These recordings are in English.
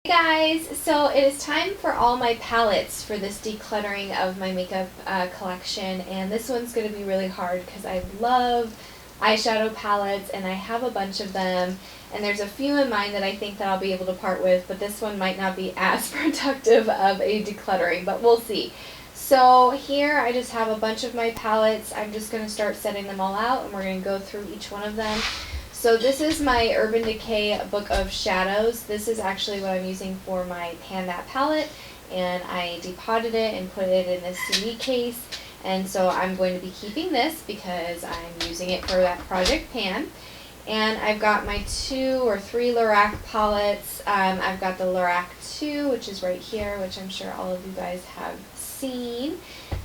Hey guys, so it is time for all my palettes for this decluttering of my makeup collection, and this one's going to be really hard because I love eyeshadow palettes and I have a bunch of them, and there's a few in mind that I think that I'll be able to part with, but this one might not be as productive of a decluttering, but we'll see. So here I just have a bunch of my palettes. I'm just going to start setting them all out and we're going to go through each one of them. So this is my Urban Decay Book of Shadows. This is actually what I'm using for my Pan That palette, and I depotted it and put it in this CD case, and so I'm going to be keeping this because I'm using it for that Project Pan. And I've got my 2 or 3 Lorac palettes. I've got the Lorac 2, which is right here, which I'm sure all of you guys have seen,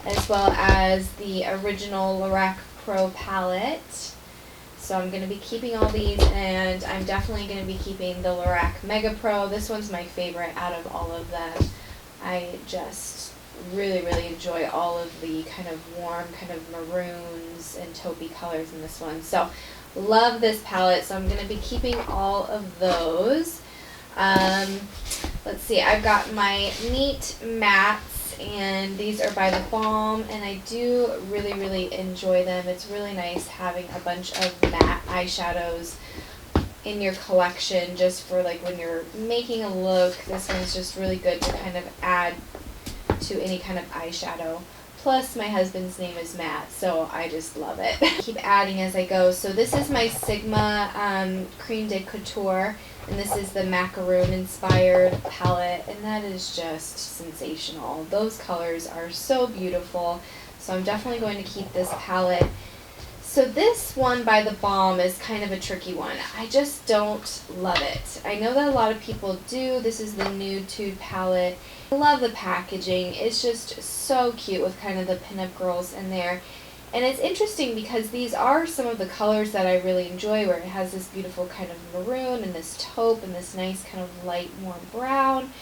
as well as the original Lorac Pro palette. So I'm going to be keeping all these, and I'm definitely going to be keeping the Lorac Mega Pro. This one's my favorite out of all of them. I just really enjoy all of the kind of warm kind of maroons and taupey colors in this one. So love this palette, so I'm going to be keeping all of those. Let's see, I've got my Neat Mattes, and these are by The Balm, and I do really enjoy them. It's really nice having a bunch of matte eyeshadows in your collection just for like when you're making a look. This one's just really good to kind of add to any kind of eyeshadow. Plus my husband's name is Matt, so I just love it. Keep adding as I go. So this is my Sigma Cream de Couture, and this is the macaroon inspired palette, and that is just sensational. Those colors are so beautiful, so I'm definitely going to keep this palette. So this one by The Balm is kind of a tricky one. I just don't love it. I know that a lot of people do. This is the Nude Tude palette. I love the packaging. It's just so cute with kind of the pinup girls in there. And it's interesting because these are some of the colors that I really enjoy, where it has this beautiful kind of maroon and this taupe and this nice kind of light warm brown.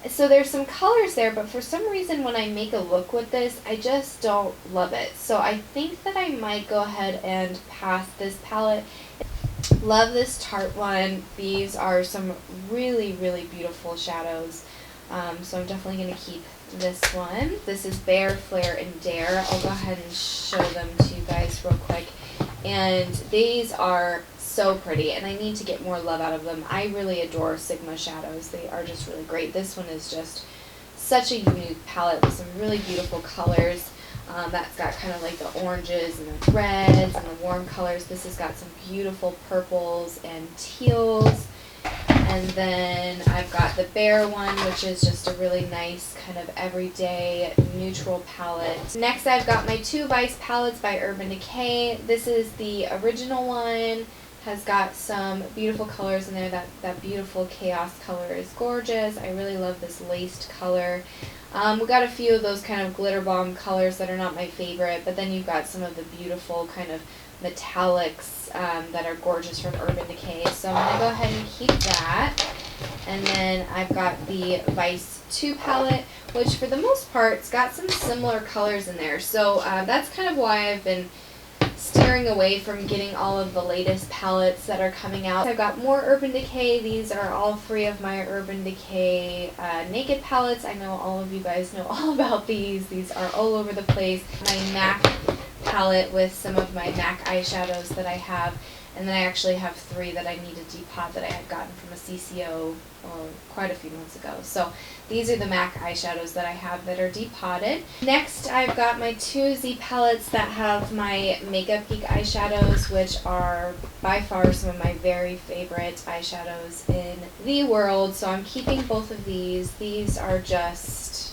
So there's some colors there, but for some reason when I make a look with this, I just don't love it. So I think that I might go ahead and pass this palette. Love this Tarte one. These are some really beautiful shadows. So I'm definitely going to keep this one. This is Bare, Flare, and Dare. I'll go ahead and show them to you guys real quick. And these are so pretty, and I need to get more love out of them. I really adore Sigma shadows. They are just really great. This one is just such a unique palette with some really beautiful colors. That's got kind of like the oranges and the reds and the warm colors. This has got some beautiful purples and teals. And then I've got the Bare one, which is just a really nice kind of everyday neutral palette. Next I've got my 2 Vice palettes by Urban Decay. This is the original one. Has got some beautiful colors in there. That beautiful chaos color is gorgeous. I really love this laced color. We've got a few of those kind of glitter bomb colors that are not my favorite, but then you've got some of the beautiful kind of metallics that are gorgeous from Urban Decay. So I'm going to go ahead and keep that. And then I've got the Vice 2 palette, which for the most part, it's got some similar colors in there. So that's kind of why I've been steering away from getting all of the latest palettes that are coming out. I've got more Urban Decay. These are all 3 of my Urban Decay Naked palettes. I know all of you guys know all about these. These are all over the place. My MAC palette with some of my MAC eyeshadows that I have. And then I actually have 3 that I need to depot that I had gotten from a CCO quite a few months ago. So these are the MAC eyeshadows that I have that are depotted. Next I've got my 2 Z palettes that have my Makeup Geek eyeshadows, which are by far some of my very favorite eyeshadows in the world. So I'm keeping both of these. These are just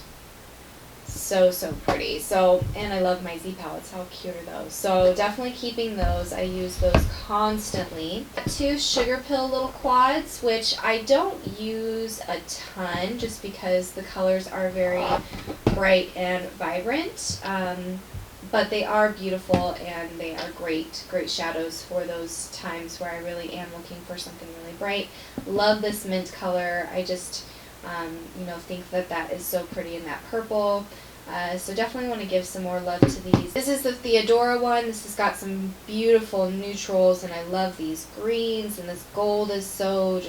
so pretty. So, and I love my Z palettes. How cute are those? So definitely keeping those. I use those constantly. 2 Sugar Pill little quads, which I don't use a ton just because the colors are very bright and vibrant. But they are beautiful, and they are great shadows for those times where I really am looking for something really bright. Love this mint color. I just think that is so pretty in that purple. So definitely want to give some more love to these. This is the Theodora one. This has got some beautiful neutrals, and I love these greens, and this gold is so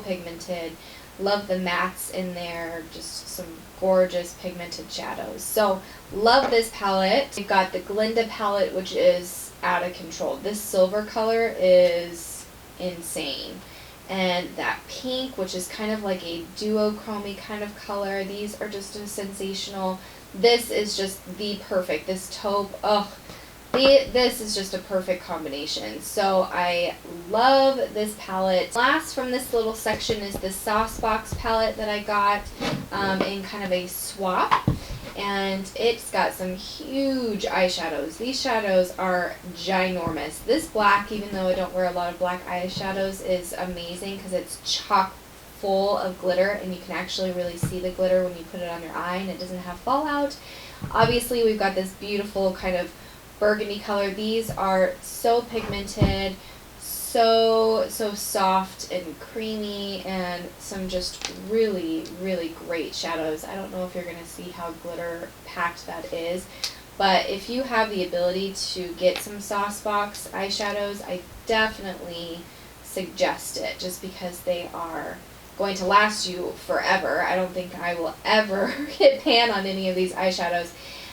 pigmented. Love the mattes in there, just some gorgeous pigmented shadows. So love this palette. We've got the Glinda palette, which is out of control. This silver color is insane. And that pink, which is kind of like a duochromy kind of color, these are just sensational. This is just the perfect, this taupe, this is just a perfect combination. So I love this palette. Last from this little section is the Sauce Box palette that I got in kind of a swap. And it's got some huge eyeshadows. These shadows are ginormous. This black, even though I don't wear a lot of black eyeshadows, is amazing because it's chock full of glitter, and you can actually really see the glitter when you put it on your eye, and it doesn't have fallout. Obviously, we've got this beautiful kind of burgundy color. These are so pigmented, so soft and creamy, and some just really great shadows. I don't know if you're going to see how glitter packed that is, but if you have the ability to get some Sauce Box eyeshadows, I definitely suggest it, just because they are going to last you forever. I don't think I will ever hit pan on any of these eyeshadows,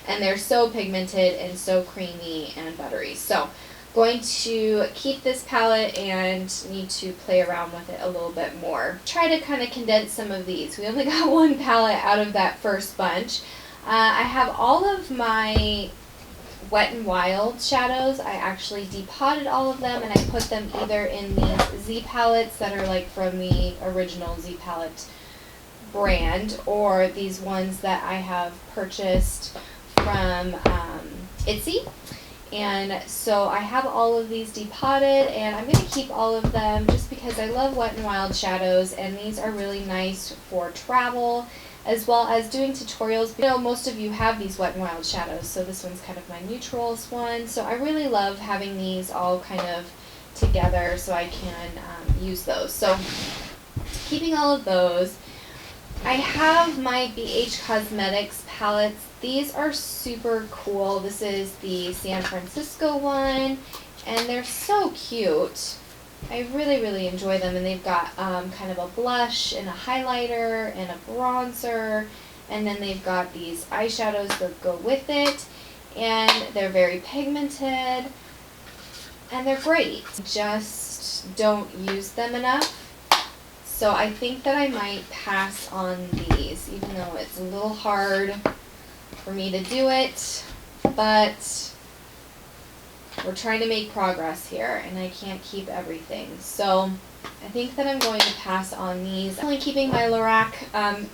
and they're so pigmented and so creamy and buttery. So going to keep this palette and need to play around with it a little bit more. Try to kind of condense some of these. We only got one palette out of that first bunch. I have all of my Wet n Wild shadows. I actually depotted all of them, and I put them either in these Z palettes that are like from the original Z palette brand, or these ones that I have purchased from Etsy. And so I have all of these depotted, and I'm going to keep all of them just because I love Wet n Wild shadows, and these are really nice for travel as well as doing tutorials. You know, most of you have these Wet n Wild shadows, so this one's kind of my neutrals one. So I really love having these all kind of together so I can use those. So keeping all of those. I have my BH Cosmetics palettes. These are super cool. This is the San Francisco one, and they're so cute. I really enjoy them, and they've got kind of a blush and a highlighter and a bronzer, and then they've got these eyeshadows that go with it, and they're very pigmented, and they're great. Just don't use them enough. So I think that I might pass on these, even though it's a little hard for me to do it, but we're trying to make progress here, and I can't keep everything. So I think that I'm going to pass on these. I'm only keeping my Lorac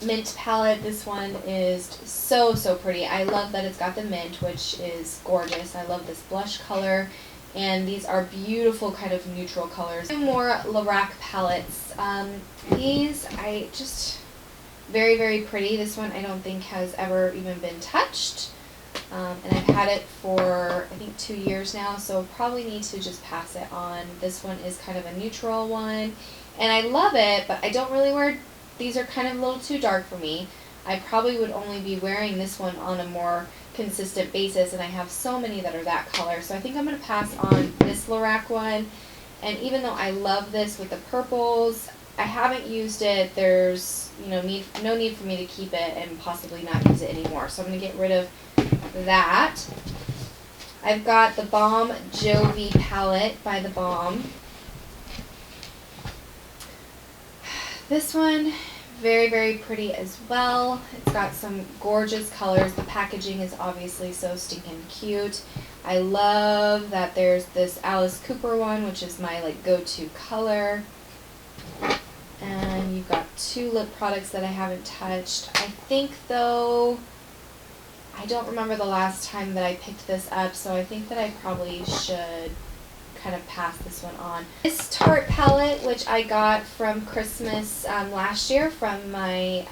mint palette. This one is so pretty. I love that it's got the mint, which is gorgeous. I love this blush color, and these are beautiful kind of neutral colors. Two more Lorac palettes. These I just very pretty. This one I don't think has ever even been touched. And I've had it for I think 2 years now, so probably need to just pass it on. This one is kind of a neutral one, and I love it, but I don't really wear, these are kind of a little too dark for me. I probably would only be wearing this one on a more consistent basis, and I have so many that are that color, so I think I'm going to pass on this Lorac one. And even though I love this with the purples, I haven't used it. There's no need for me to keep it and possibly not use it anymore, so I'm going to get rid of that. I've got the Balm Jovi palette by The Balm. This one, very pretty as well. It's got some gorgeous colors. The packaging is obviously so stinking cute. I love that there's this Alice Cooper one, which is my like go-to color. And you've got 2 lip products that I haven't touched. I think though, I don't remember the last time that I picked this up, so I think that I probably should kind of pass this one on. This Tarte palette, which I got from Christmas last year from my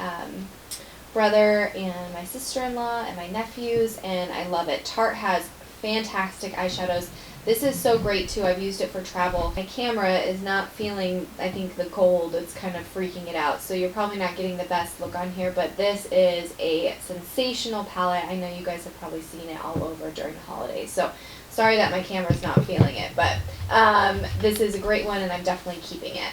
brother and my sister-in-law and my nephews, and I love it. Tarte has fantastic eyeshadows. This is so great too. I've used it for travel. My camera is not feeling, I think, the cold. It's kind of freaking it out. So you're probably not getting the best look on here, but this is a sensational palette. I know you guys have probably seen it all over during the holidays. So sorry that my camera's not feeling it, but this is a great one, and I'm definitely keeping it.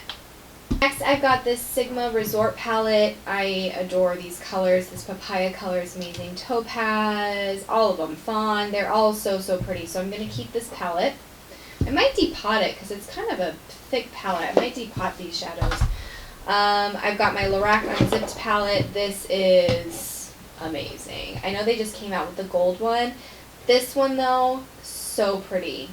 Next, I've got this Sigma Resort palette. I adore these colors. This papaya color is amazing. Topaz, all of them. Fawn, they're all so, so pretty. So I'm going to keep this palette. I might depot it because it's kind of a thick palette. I might depot these shadows. I've got my Lorac Unzipped palette. This is amazing. I know they just came out with the gold one. This one, though, so pretty.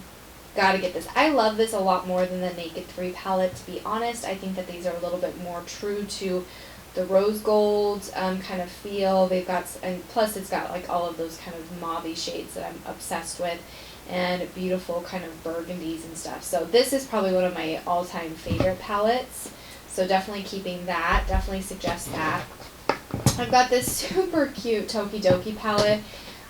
Gotta get this. I love this a lot more than the Naked 3 palette, to be honest. I think that these are a little bit more true to the rose gold kind of feel. They've got, and plus it's got like all of those kind of mauve-y shades that I'm obsessed with, and beautiful kind of burgundies and stuff. So this is probably one of my all-time favorite palettes. So definitely keeping that. Definitely suggest that. I've got this super cute Tokidoki palette.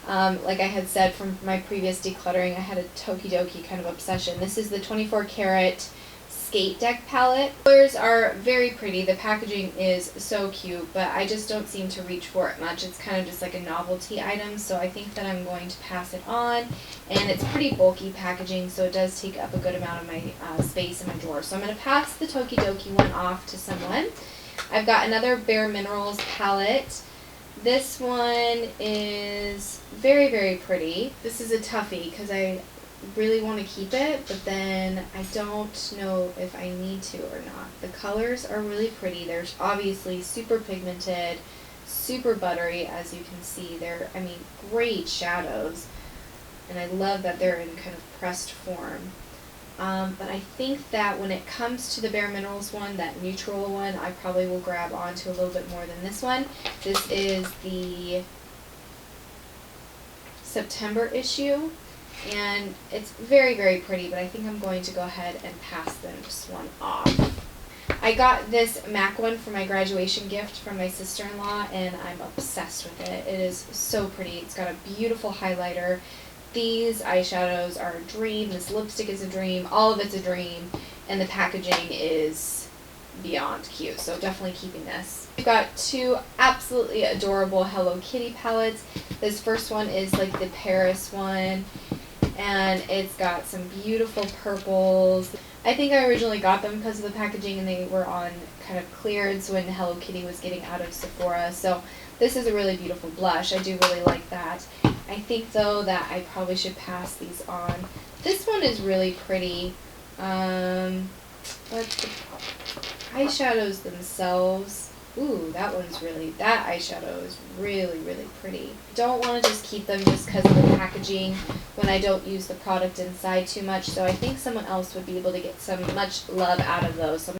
Like I had said from my previous decluttering, I had a Tokidoki kind of obsession. This is the 24 karat Skate Deck palette. The colors are very pretty. The packaging is so cute, but I just don't seem to reach for it much. It's kind of just like a novelty item, so I think that I'm going to pass it on. And it's pretty bulky packaging, so it does take up a good amount of my space in my drawer. So I'm going to pass the Tokidoki one off to someone. I've got another Bare Minerals palette. This one is very, very pretty. This is a toughie because I really want to keep it, but then I don't know if I need to or not. The colors are really pretty. They're obviously super pigmented, super buttery, as you can see. They're, I mean, great shadows, and I love that they're in kind of pressed form. But I think that when it comes to the Bare Minerals one, that neutral one, I probably will grab onto a little bit more than this one. This is the September issue, and it's very, very pretty, but I think I'm going to go ahead and pass this one off. I got this MAC one for my graduation gift from my sister-in-law, and I'm obsessed with it. It is so pretty. It's got a beautiful highlighter. These eyeshadows are a dream. This lipstick is a dream. All of it's a dream. And the packaging is beyond cute. So definitely keeping this. We've got two absolutely adorable Hello Kitty palettes. This first one is like the Paris one. And it's got some beautiful purples. I think I originally got them because of the packaging, and they were on kind of clearance when Hello Kitty was getting out of Sephora. So this is a really beautiful blush. I do really like that. I think, though, that I probably should pass these on. This one is really pretty. But the eyeshadows themselves, ooh, that eyeshadow is really, really pretty. Don't want to just keep them just because of the packaging when I don't use the product inside too much. So I think someone else would be able to get some much love out of those. So